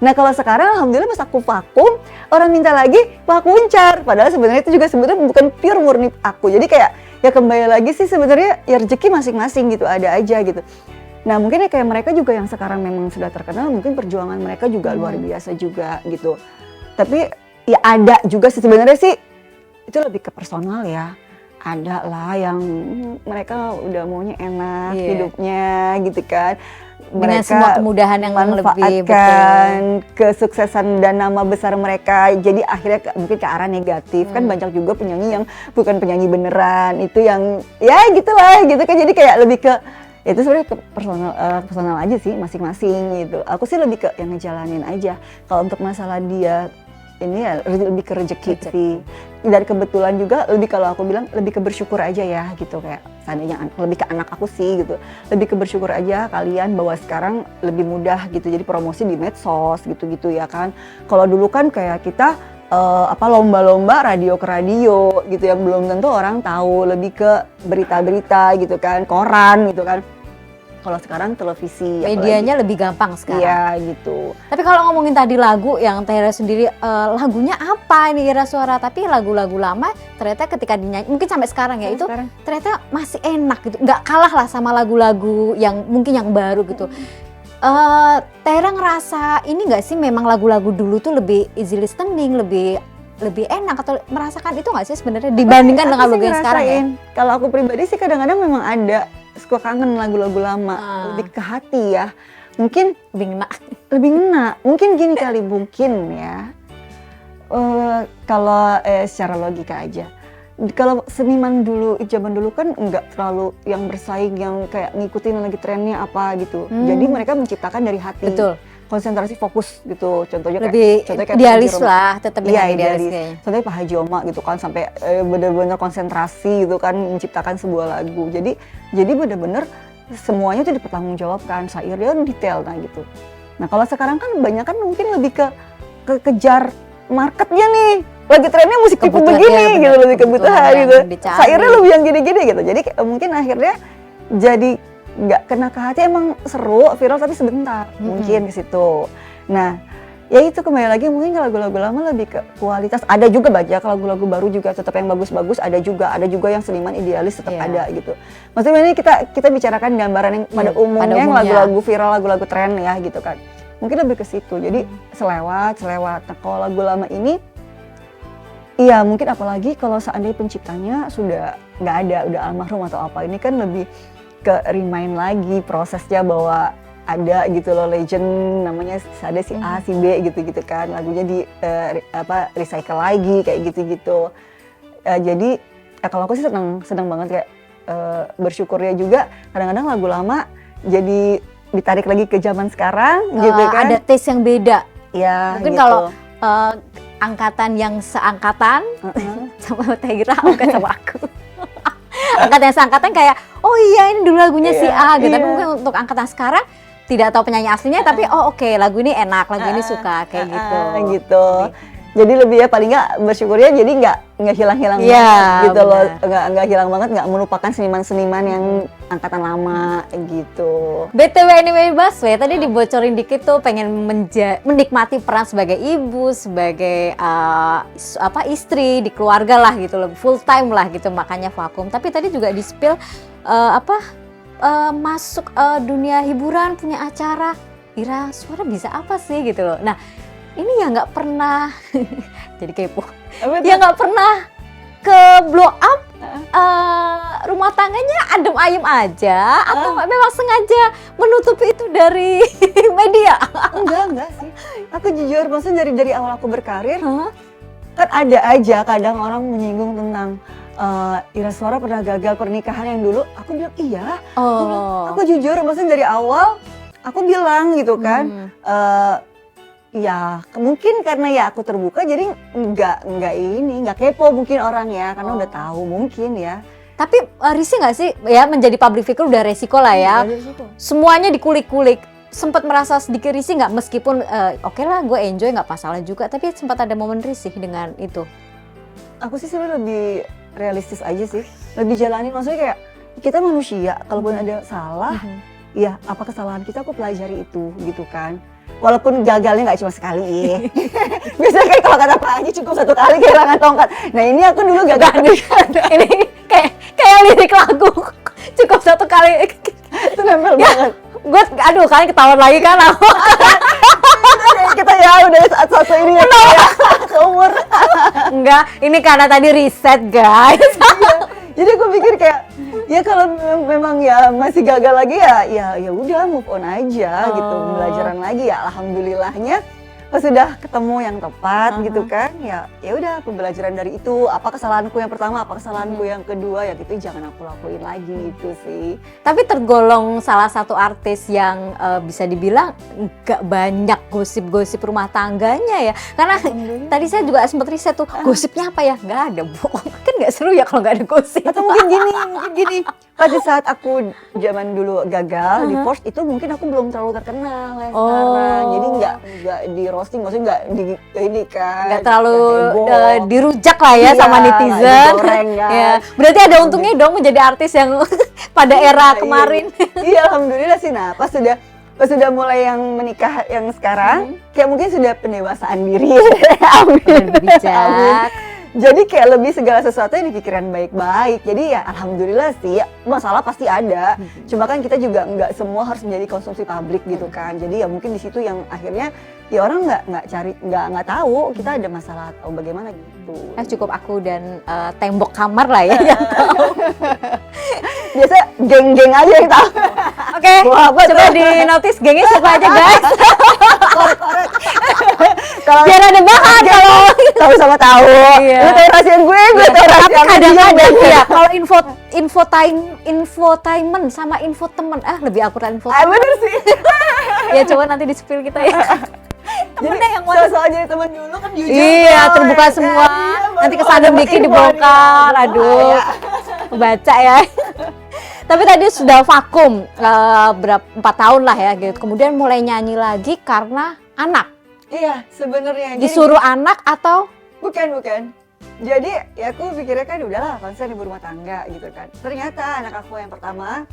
Nah kalau sekarang alhamdulillah pas aku vakum, orang minta lagi Wakuncar. Padahal sebenarnya itu juga sebenarnya bukan pure murni aku. Jadi kayak ya kembali lagi sih sebenarnya ya rezeki masing-masing gitu, ada aja gitu. Nah mungkin ya kayak mereka juga yang sekarang memang sudah terkenal, mungkin perjuangan mereka juga luar biasa juga gitu. Tapi ya ada juga sih sebenarnya sih itu lebih ke personal ya. Ada lah yang mereka udah maunya enak hidupnya gitu kan. Dengan Mereka semua kemudahan yang manfaatkan kesuksesan dan nama besar mereka, jadi akhirnya mungkin ke arah negatif. Kan banyak juga penyanyi yang bukan penyanyi beneran, itu yang ya gitulah gitu kan. Jadi kayak lebih ke itu sebenarnya ke personal aja sih masing-masing gitu. Aku sih lebih ke yang ngejalanin aja. Kalau untuk masalah dia ini ya lebih ke rezeki sih. Dan kebetulan juga lebih, kalau aku bilang lebih ke bersyukur aja ya gitu, kayak seandainya lebih ke anak aku sih gitu. Lebih ke bersyukur aja kalian bahwa sekarang lebih mudah gitu. Jadi promosi di medsos gitu-gitu ya kan. Kalau dulu kan kayak kita lomba-lomba radio ke radio gitu yang belum tentu orang tahu, lebih ke berita-berita gitu kan, koran gitu kan. Kalau sekarang televisi, medianya lebih gampang sekarang. Iya gitu. Tapi kalau ngomongin tadi lagu yang Tahira sendiri, lagunya apa ini Ira Sora? Tapi lagu-lagu lama ternyata ketika dinyanyi, mungkin sampai sekarang ya, itu ternyata masih enak gitu. Nggak kalah lah sama lagu-lagu yang mungkin yang baru gitu. Tahira ngerasa ini nggak sih, memang lagu-lagu dulu tuh lebih easy listening, lebih enak, atau merasakan itu nggak sih sebenarnya dibandingkan dengan lagu yang sekarang ya? Kalau aku pribadi sih kadang-kadang memang ada suka kangen lagu-lagu lama, lebih ke hati ya. Mungkin lebih ngena. Mungkin gini kali, mungkin ya. Kalau secara logika aja. Kalau seniman dulu, zaman dulu kan enggak terlalu yang bersaing, yang kayak ngikutin lagi trennya apa gitu. Jadi mereka menciptakan dari hati. Betul. Konsentrasi fokus gitu. Contohnya lebih kayak idealis lah, tetap idealis. Contohnya Pak Haji Oma gitu kan, sampai benar-benar konsentrasi gitu kan menciptakan sebuah lagu. Jadi benar-benar semuanya tuh dipertanggungjawabkan, syairnya detail gitu. Nah kalau sekarang kan banyak kan mungkin lebih ke kejar marketnya nih. Lagi trennya musik tipe begini gitu, lebih kebutuhan gitu. Syairnya lebih yang gini-gini gitu. Jadi mungkin akhirnya jadi nggak kena ke hati, emang seru, viral tapi sebentar, mungkin ke situ. Nah, ya itu kembali lagi mungkin lagu-lagu lama lebih ke kualitas. Ada juga banyak lagu-lagu baru juga tetap yang bagus-bagus, ada juga yang seniman idealis tetap ada gitu. Maksudnya ini kita bicarakan gambaran yang pada umumnya yang lagu-lagu viral, lagu-lagu tren ya gitu kan. Mungkin lebih ke situ. Jadi selewat. Nah, kalau lagu lama ini iya mungkin apalagi kalau seandainya penciptanya sudah nggak ada, udah almarhum atau apa, ini kan lebih ke remind lagi prosesnya bahwa ada gitu loh legend namanya ada si A, si B gitu-gitu kan, lagunya di recycle lagi kayak gitu-gitu. Jadi kalau aku sih senang banget kayak bersyukurnya juga kadang-kadang lagu lama jadi ditarik lagi ke zaman sekarang gitu kan. Ada taste yang beda. Ya, mungkin gitu. Kalau angkatan yang seangkatan sama Tegira, bukan sama aku. Angkatan yang seangkatan kayak, oh iya ini dulu lagunya si A gitu. Tapi mungkin untuk angkatan sekarang tidak tahu penyanyi aslinya, tapi oke, lagu ini enak, lagu ini suka kayak gitu. Jadi lebih ya paling nggak bersyukurnya jadi nggak hilang-hilang banget gitu loh, nggak hilang banget, nggak melupakan seniman-seniman yang angkatan lama gitu. BTW anyway Baswe, tadi dibocorin dikit tuh pengen menikmati peran sebagai ibu, sebagai istri di keluarga lah gitu loh, full time lah gitu, makanya vakum. Tapi tadi juga di-spill masuk dunia hiburan, punya acara, Ira Suara bisa apa sih gitu loh. Nah ini ya nggak pernah jadi kepo, ya nggak pernah ke blow up, rumah tangganya adem ayem aja, atau memang sengaja menutupi itu dari media? Enggak sih, aku jujur maksudnya dari awal aku berkarir kan ada aja kadang orang menyinggung tentang Ira Suara pernah gagal pernikahan yang dulu. Aku bilang iya, aku jujur maksudnya dari awal aku bilang gitu kan. Ya mungkin karena ya aku terbuka jadi nggak kepo mungkin orang ya, karena udah tahu mungkin ya. Tapi risih nggak sih ya menjadi public figure, udah resiko lah ya. Semuanya dikulik-kulik. Sempat merasa sedikit risih nggak, meskipun oke lah gue enjoy nggak masalah juga, tapi sempat ada momen risih dengan itu? Aku sih sebenarnya lebih realistis aja sih, lebih jalanin, maksudnya kayak kita manusia, kalaupun ada salah, ya apa kesalahan kita aku pelajari itu gitu kan. Walaupun gagalnya nggak cuma sekali, biasanya kayak kalau kata Pak Haji cukup 1 kali kehilangan tongkat. Nah ini aku dulu gagal. Ini kayak lirik lagu, cukup 1 kali. Itu nempel banget. Gue, aduh kalian ketahuan lagi kan aku. Kita ya udah satu ini ya ke umur. Enggak, ini karena tadi riset guys. Jadi aku pikir kayak ya kalau memang ya masih gagal lagi ya udah move on aja gitu, pembelajaran lagi ya alhamdulillahnya pas sudah ketemu yang tepat gitu kan, ya udah pembelajaran dari itu, apa kesalahanku yang pertama, apa kesalahanku yang kedua, ya gitu jangan aku lakuin lagi gitu sih. Tapi tergolong salah satu artis yang bisa dibilang nggak banyak gosip-gosip rumah tangganya ya, karena tadi saya juga sempat riset tuh gosipnya apa ya, nggak ada Bu, kan nggak seru ya kalau nggak ada gosip. Atau mungkin gini, pada saat aku zaman dulu gagal di Porsche itu mungkin aku belum terlalu terkenal ya sekarang, jadi nggak di roasting, maksudnya nggak di ini kan, nggak terlalu dirujak lah ya sama netizen. Ya, berarti ada untungnya dong menjadi artis yang pada era kemarin. Iya alhamdulillah sih. Nah pas sudah mulai yang menikah yang sekarang, kayak mungkin sudah pendewasaan diri. Amin. Bijak. Jadi kayak lebih segala sesuatu yang dipikiran baik-baik. Jadi ya alhamdulillah sih, masalah pasti ada. Cuma kan kita juga nggak semua harus menjadi konsumsi publik gitu kan. Jadi ya mungkin di situ yang akhirnya ya orang nggak tahu kita ada masalah atau bagaimana gitu. Cukup aku dan tembok kamar lah ya yang tahu. Biasanya geng-geng aja yang tahu. Oke, coba di notice gengnya siapa aja guys. Korek-korek. Kalau biar ada bahan kalau tahu sama tahu. Iya. Lu tahu rahasia gue tahu rahasia. Tapi kadang-kadang ya kalau infotainment sama infotemen, lebih akurat infotemen. Bener sih. Ya coba nanti di spill kita ya. Temennya yang mau soal jadi temen dulu kan jujur. Iya, terbuka semua. Nanti kesandung dikit dibongkar. Aduh. Baca ya. Tapi tadi sudah vakum berapa 4 tahun lah ya gitu. Kemudian mulai nyanyi lagi karena anak. Iya, sebenarnya. Disuruh anak atau? Bukan. Jadi ya aku pikirnya kan udahlah konser ibu rumah tangga gitu kan. Ternyata anak aku yang pertama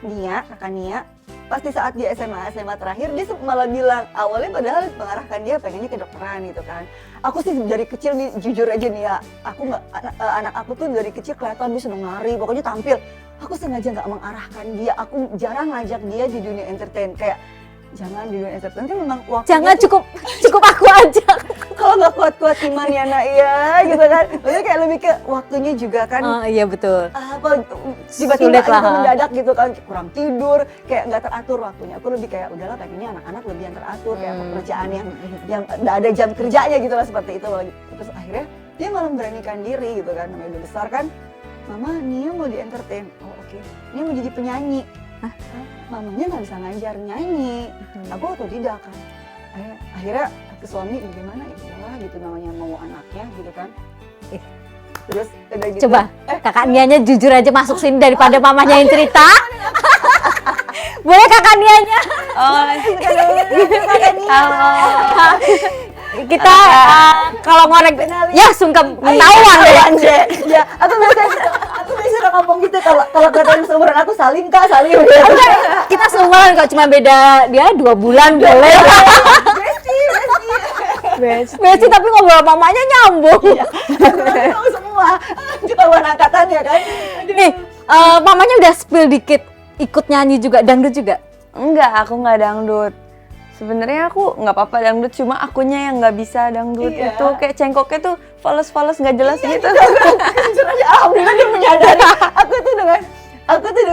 kakak Nia, pas di saat dia SMA terakhir dia malah bilang awalnya padahal mengarahkan dia pengennya kedokteran gitu kan. Aku sih dari kecil nih jujur aja nih ya, aku nggak anak aku tuh dari kecil kelihatan dia seneng nari, pokoknya tampil. Aku sengaja nggak mengarahkan dia, aku jarang ngajak dia di dunia entertain kayak jangan di dunia entertain kan memang waktunya jangan cukup aku aja. Kalau nggak kuat-kuat iman ya nak ya gitu kan. Maksudnya kayak lebih ke waktunya juga kan. Iya betul. Apa tiba-tiba itu mendadak gitu kan, kurang tidur, kayak nggak teratur waktunya. Aku lebih kayak udahlah pengennya anak-anak lebih yang teratur kayak pekerjaan yang nggak ada jam kerjanya gitu lah seperti itu. Terus akhirnya dia malah memberanikan diri gitu kan, namanya udah besar kan. Mama, Nia mau di entertain. Oh oke. Nia mau jadi penyanyi. Mamanya nggak bisa ngajar nyanyi. Aku otodidak kan. Akhirnya ke suami bagaimana ya udahlah gitu namanya mau anaknya gitu kan. Terus udah gitu. Coba kakak Nianya jujur aja masuk sini daripada mamanya yang cerita. Boleh kakak Nianya? Oh, kakak Nia. Kita kalau ngorek ya sungkem ketahuan deh. Ya, aku biasa ngomong gitu kalau katain seumuran aku salim kak, salim. Kita seumuran kok cuma beda dia 2 bulan boleh. Besti tapi ngobrol mamanya nyambung. Tahu semua. Ketahuan angkatan ya kan. Nih, mamanya udah spill dikit ikut nyanyi juga, dangdut juga? Enggak, aku nggak dangdut. Sebenarnya aku nggak apa-apa dangdut, cuma akunya yang nggak bisa dangdut. Iya. Itu kayak cengkoknya tuh fales-fales nggak jelas gitu. Jujur aja alhamdulillah dia menyadari. Aku tuh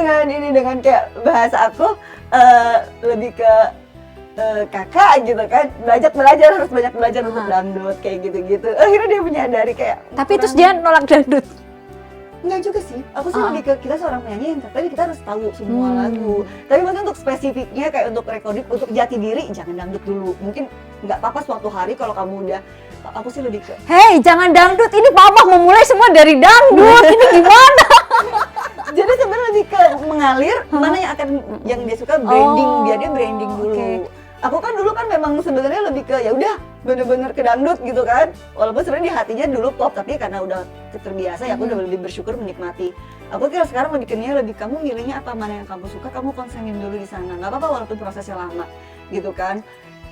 dengan kayak bahasa aku lebih ke kakak gitu kan, harus banyak belajar untuk dangdut kayak gitu-gitu. Akhirnya dia menyadari kayak. Tapi terus dia nolak dangdut? Enggak juga sih, aku sih lebih ke kita seorang penyanyi tapi kita harus tahu semua lagu. Tapi mungkin untuk spesifiknya kayak untuk recording, untuk jati diri jangan dangdut dulu. Mungkin nggak apa-apa suatu hari kalau kamu udah, aku sih lebih ke hei jangan dangdut, ini papa memulai semua dari dangdut, ini gimana? Jadi sebenarnya lebih ke mengalir, mana yang dia suka branding, dia branding dulu. Okay. Aku kan dulu kan memang sebenarnya lebih ke ya udah bener-bener ke dangdut gitu kan. Walaupun sebenarnya di hatinya dulu pop, tapi karena udah terbiasa ya aku udah lebih bersyukur menikmati. Aku kira sekarang lebih kamu milihnya apa, mana yang kamu suka, kamu konsenin dulu di sana. Nggak apa-apa walaupun prosesnya lama gitu kan.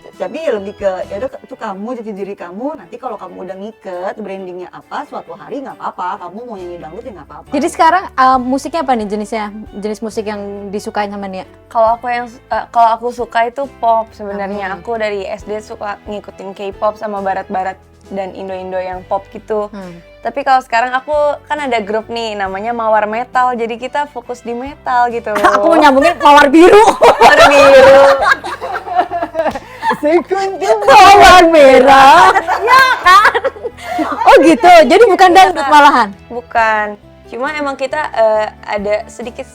Tapi lebih ke ya udah itu kamu jadi diri kamu, nanti kalau kamu udah ngiket brandingnya apa, suatu hari nggak apa-apa kamu mau nyanyi dangdut ya nggak apa-apa. Jadi sekarang musiknya apa nih jenis musik yang disukain sama Nia? Kalau aku suka itu pop sebenarnya. Aku dari SD suka ngikutin K-pop sama barat-barat dan Indo-Indo yang pop gitu. Tapi kalau sekarang aku kan ada grup nih namanya Mawar Metal, jadi kita fokus di metal gitu. Aku mau nyambungin Mawar Biru. Mawar Biru. Sekuntum mawar merah, ya kan? Oh gitu, jadi bukan dangdut malahan? Bukan, cuma emang kita ada sedikit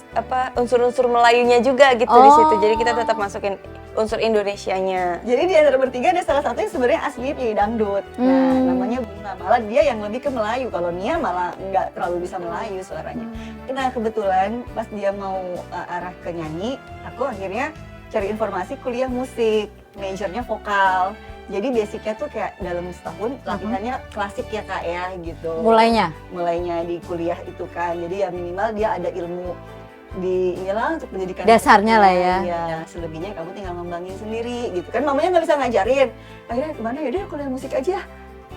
unsur-unsur Melayunya juga gitu di situ. Jadi kita tetap masukin unsur Indonesianya. Jadi di antara bertiga ada salah satu yang sebenarnya aslinya penyanyi dangdut. Nah, namanya Bunga. Malah dia yang lebih ke Melayu. Kalau Nia malah nggak terlalu bisa Melayu suaranya. Nah, kebetulan pas dia mau arah ke nyanyi, aku akhirnya cari informasi kuliah musik. Majornya vokal, jadi basicnya tuh kayak dalam setahun latihannya klasik ya kak ya gitu. Mulainya di kuliah itu kan, jadi ya minimal dia ada ilmu di inilah untuk pendidikan dasarnya lah ya. Ya selebihnya kamu tinggal ngembangin sendiri gitu kan, mamanya nggak bisa ngajarin. Akhirnya kemana ya udah kuliah musik aja,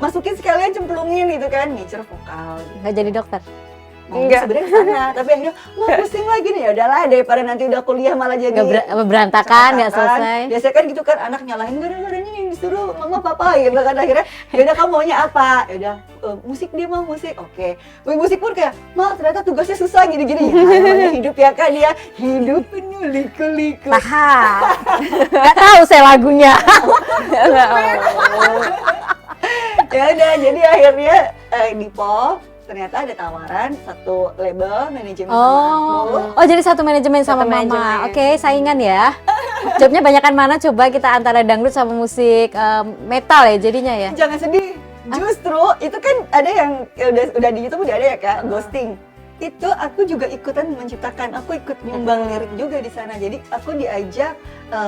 masukin sekalian cemplungin gitu kan, major vokal. Nggak jadi dokter? Enggak sebenarnya sana, tapi akhirnya pusing lagi nih, ya udahlah daripada nanti udah kuliah malah jadi berantakan, nggak selesai. Biasanya kan gitu kan, anak nyalahin gara-gara ini yang disuruh mama papa gitu kan. Akhirnya ya udah kamu maunya apa? Ya udah musik, dia mau musik, oke. Musik pun kayak, ma ternyata tugasnya susah gini-gini. Ya namanya hidup ya kan, dia hidup penuh liku-liku. Nggak tahu saya lagunya. Ya udah, jadi akhirnya di pop ternyata ada tawaran satu label manajemen sama aku. Oh jadi satu manajemen sama mama. Oke, saingan ya. Jobnya banyakan mana? Coba kita antara dangdut sama musik metal ya jadinya ya. Jangan sedih. Justru itu kan ada yang udah di YouTube udah ada ya kak, ghosting. Itu aku juga ikutan menciptakan, aku ikut nyumbang lirik juga di sana. Jadi aku diajak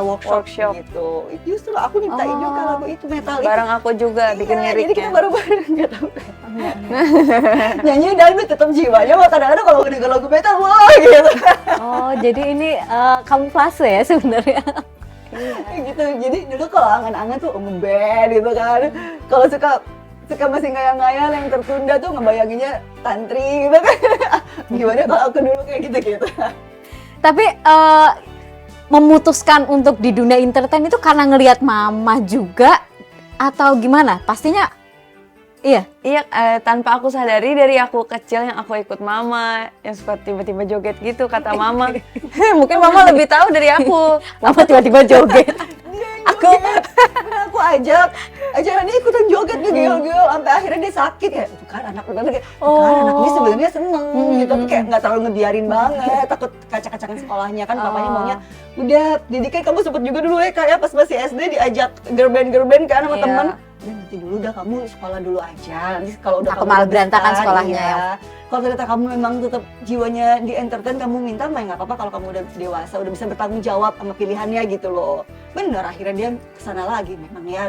workshop gitu. Justru aku mintain juga lagu itu metal. Bareng aku juga bikin liriknya. Jadi kita baru-baru nggak tahu. Nyanyi dangdut tetap jiwanya, kadang-kadang kalau udah lagu metal wah gitu. Oh jadi ini kamuflase ya sebenarnya. Kayak gitu. Jadi dulu kalau angan-angan tuh ngeband gitu kan. Kalau suka masih ngayal-ngayal yang tertunda tuh ngebayanginnya tantri gitu kan. Gimana kalau aku dulu kayak gitu-gitu. Tapi memutuskan untuk di dunia entertain itu karena ngelihat mama juga atau gimana? Pastinya iya. Iya, tanpa aku sadari dari aku kecil yang aku ikut mama, yang suka tiba-tiba joget gitu kata mama. Mungkin mama lebih tahu dari aku. Mama tiba-tiba joget. Aku ajak dia ikutan joget nih gel-gel sampai akhirnya dia sakit kayak tuh kan anak kan anak dia sebenarnya seneng gitu tapi kayak nggak terlalu ngebiarin banget takut kacak-kacakan sekolahnya kan papanya maunya udah jadi kayak kamu sempet juga dulu ya kayak pas masih SD diajak girl band kan sama temen udah nanti dulu udah kamu sekolah dulu aja nanti kalau udah Aku kamu malah udah berantakan besar, sekolahnya iya. ya. Kalau ternyata kamu memang tetap jiwanya di entertain kamu minta mah nggak apa-apa kalau kamu udah dewasa udah bisa bertanggung jawab sama pilihannya gitu loh bener akhirnya dia kesana lagi memang ya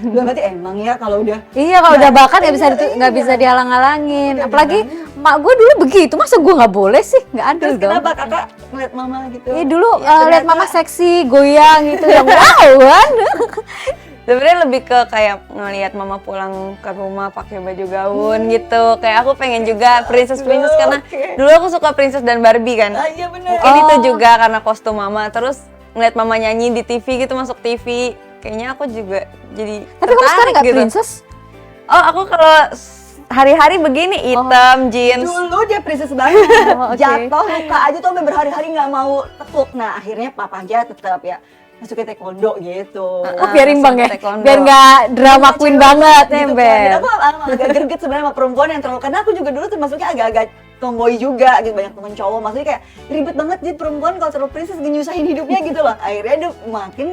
udah berarti emang ya kalau udah Iya kalau udah bakat nggak iya. bisa dihalang-halangin. Iya, Apalagi dihalang. mak gue dulu begitu, masa gue nggak boleh sih? Nggak adil terus dong. kenapa kakak ngeliat mama gitu Iya dulu Ya, lihat ternyata- mama seksi, goyang gitu yang wow kan. Sebenarnya lebih ke kayak ngelihat mama pulang ke rumah pakai baju gaun gitu. Kayak aku pengen juga princess karena Oke. dulu aku suka princess dan Barbie kan. Ah, iya bener Mungkin itu juga karena kostum mama. Terus ngeliat mama nyanyi di TV gitu masuk TV. Kayaknya aku juga jadi Tapi kamu sekarang tertarik nggak gitu. princess? Oh, aku kalau hari-hari begini hitam, jeans. dulu dia princess banget Oh, oke. jatuh luka aja tuh sampai berhari-hari nggak mau tekuk nah akhirnya papa aja tetap ya masukin taekwondo gitu Oh biar imbang ya, taekwondo. biar nggak drama queen banget gitu ember. kan. Dan aku agak greget sebenarnya sama perempuan yang terlalu karena aku juga dulu termasuknya agak-agak tomboy juga gitu banyak temen cowok maksudnya kayak ribet banget jadi perempuan kalau terlalu princess nyusahin hidupnya gitu loh akhirnya dia makin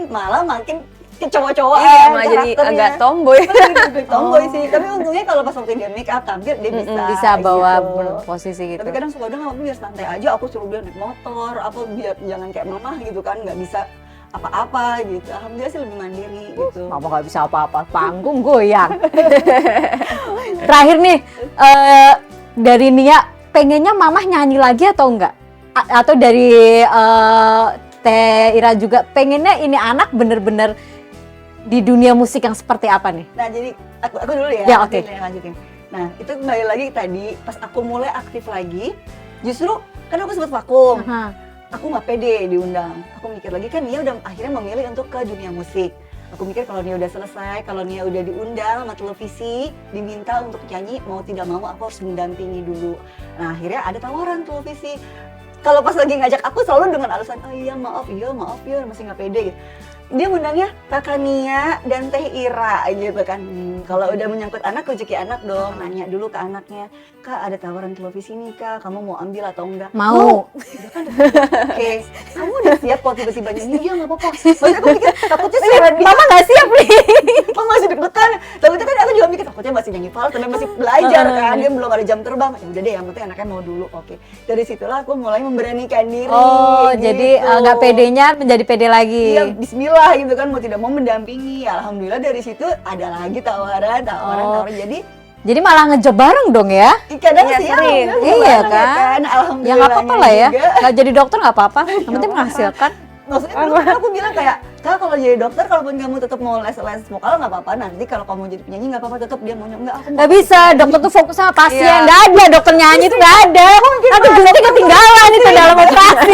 ke cowok-cowok Iya, malah jadi karakternya. agak tomboy. Lebih tomboy sih tapi untungnya kalau pas waktu dia make up tampil dia Bisa bawa gitu. posisi gitu. Tapi kadang suka udah nggak biar santai aja aku suruh dia naik motor apa biar jangan kayak mama gitu kan nggak bisa apa-apa gitu alhamdulillah sih lebih mandiri gitu Mama nggak bisa apa-apa, panggung goyang. Terakhir nih, dari Nia, pengennya Mama nyanyi lagi atau enggak? Atau dari Teh Ira juga, pengennya ini anak bener-bener di dunia musik yang seperti apa nih? nah jadi aku dulu ya Ya, oke. nanti lanjutin nah itu kembali lagi tadi pas aku mulai aktif lagi justru kan aku sempat vakum Aha. aku nggak pede diundang aku mikir lagi kan Nia udah akhirnya memilih untuk ke dunia musik aku mikir kalau Nia udah selesai kalau Nia udah diundang sama televisi diminta untuk nyanyi mau tidak mau aku harus mendampingi dulu nah akhirnya ada tawaran televisi kalau pas lagi ngajak aku selalu dengan alasan oh iya maaf ya masih nggak pede gitu dia undangnya kakak Nia dan Teh Ira gitu kan kalau udah menyangkut anak rezeki anak dong nanya dulu ke anaknya kak ada tawaran televisi nih kak kamu mau ambil atau enggak Mau. Udah kan oke kamu udah siap kalau tiba-tiba nyanyi iya nggak apa-apa maksudnya aku mikir takutnya sih Mama nggak siap nih. oh masih deg-degan takutnya kan aku juga mikir takutnya masih nyanyi fals tapi masih belajar kan dia belum ada jam terbang ya udah deh yang penting anaknya mau dulu oke dari situlah aku mulai memberanikan diri Oh, jadi gitu. nggak pedenya menjadi pede lagi. Iya, bismillah gitu kan mau tidak mau mendampingi. Alhamdulillah dari situ ada lagi tawaran. Jadi malah ngejob bareng dong ya? kadang Iya, sih sering. alhamdulillah Iya bareng kan? Alhamdulillah. Ya nggak apa-apa lah ya, nggak jadi dokter nggak apa-apa, yang penting menghasilkan. Maksudnya dulu kan aku bilang kayak, Kak kalau jadi dokter kalaupun kamu tetap mau les vokal nggak apa-apa. Nanti kalau kamu jadi penyanyi nggak apa-apa tetap dia maunya enggak aku mau. Nggak bisa, dokter tuh fokus sama pasien, Iya. nggak ada dokter nyanyi tuh nggak ada. Nanti gunting ketinggalan itu dalam operasi.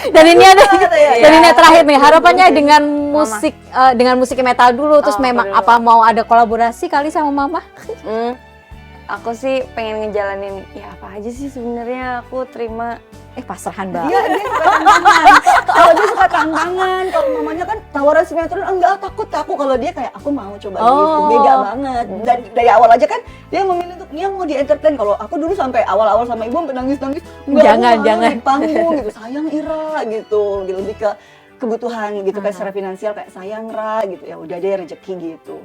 Dan ini ada, dan ini terakhir nih harapannya dengan musik, dengan musik metal dulu, terus Oh, memang dulu. apa mau ada kolaborasi kali sama Mama? Aku sih pengen ngejalanin ya apa aja sih sebenarnya aku terima. Pasrahan Iya, banget. dia suka tantangan. Kalau dia suka tantangan, kalau mamanya kan tawaran sinetron enggak takut aku. Kalau dia kayak aku mau coba gitu, beda banget. Dan dari awal aja kan dia memilih untuk dia mau di entertain. Kalau aku dulu sampai awal-awal sama ibu sampai nangis-nangis, enggak Jangan, aku mau jangan. di panggung gitu. Sayang Ira gitu, lebih ke kebutuhan gitu kayak secara finansial kayak sayang Ra gitu. Ya udah deh rezeki gitu.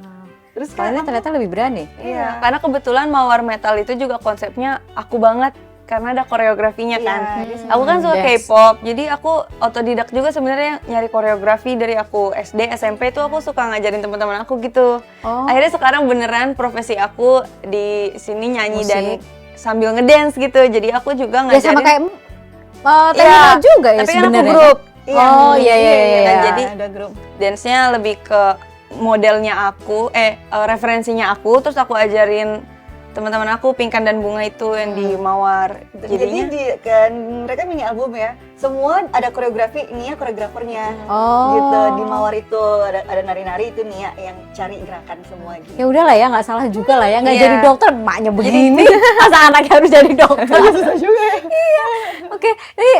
Terus Kalian ternyata lebih berani. Iya, karena kebetulan Mawar Metal itu juga konsepnya aku banget karena ada koreografinya kan. Iya, Aku kan suka Yes. K-pop, jadi aku otodidak juga sebenarnya nyari koreografi dari aku SD, SMP itu aku suka ngajarin teman-teman aku gitu. Oh. Akhirnya sekarang beneran profesi aku di sini nyanyi dan Musik. sambil ngedance gitu. Jadi aku juga Ya sama ngajarin. kayak Tenira juga ya tapi kan aku sebenarnya. grup. Oh iya. Nah, jadi ada grup. dance-nya lebih ke modelnya aku, referensinya aku, terus aku ajarin teman-teman aku Pinkan dan Bunga itu yang di Mawar. Jadi kan mereka mini album ya, semua ada koreografi, Nia koreografernya. Gitu di Mawar itu ada nari-nari, itu Nia yang cari gerakan semua gitu. Ya udahlah ya, nggak salah juga lah ya, nggak Iya. jadi dokter, maknya begini, masa anaknya harus jadi dokter. Susah juga. Oke, ini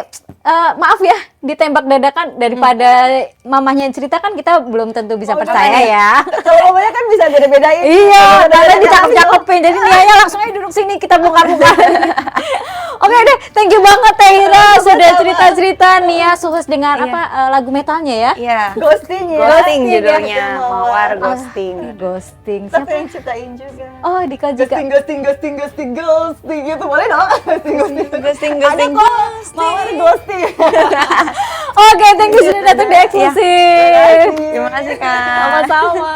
maaf ya ditembak dadakan, daripada mamahnya yang cerita kan kita belum tentu bisa percaya ya. Kalau mamanya kan bisa beda-bedain. Iya, tadi dicakep-cakepin, jadi Nia langsung aja duduk sini, kita bongkar-bongkar. Oke deh, thank you banget Teira sudah cerita-cerita. Nia sukses dengan lagu metalnya ya. Iya. Ghosting ya. Ghosting Iya, judulnya, Mawar. Mawar Ghosting. Ghosting. Siapa Siapa? yang ciptain juga? Oh, Dika juga. Ghosting gitu, boleh dong? Ghosting. Ada kok, Mawar ghosting. Oke, thank you sudah datang di Eksklusif. Terima kasih. Terima kasih Kak. Sama-sama.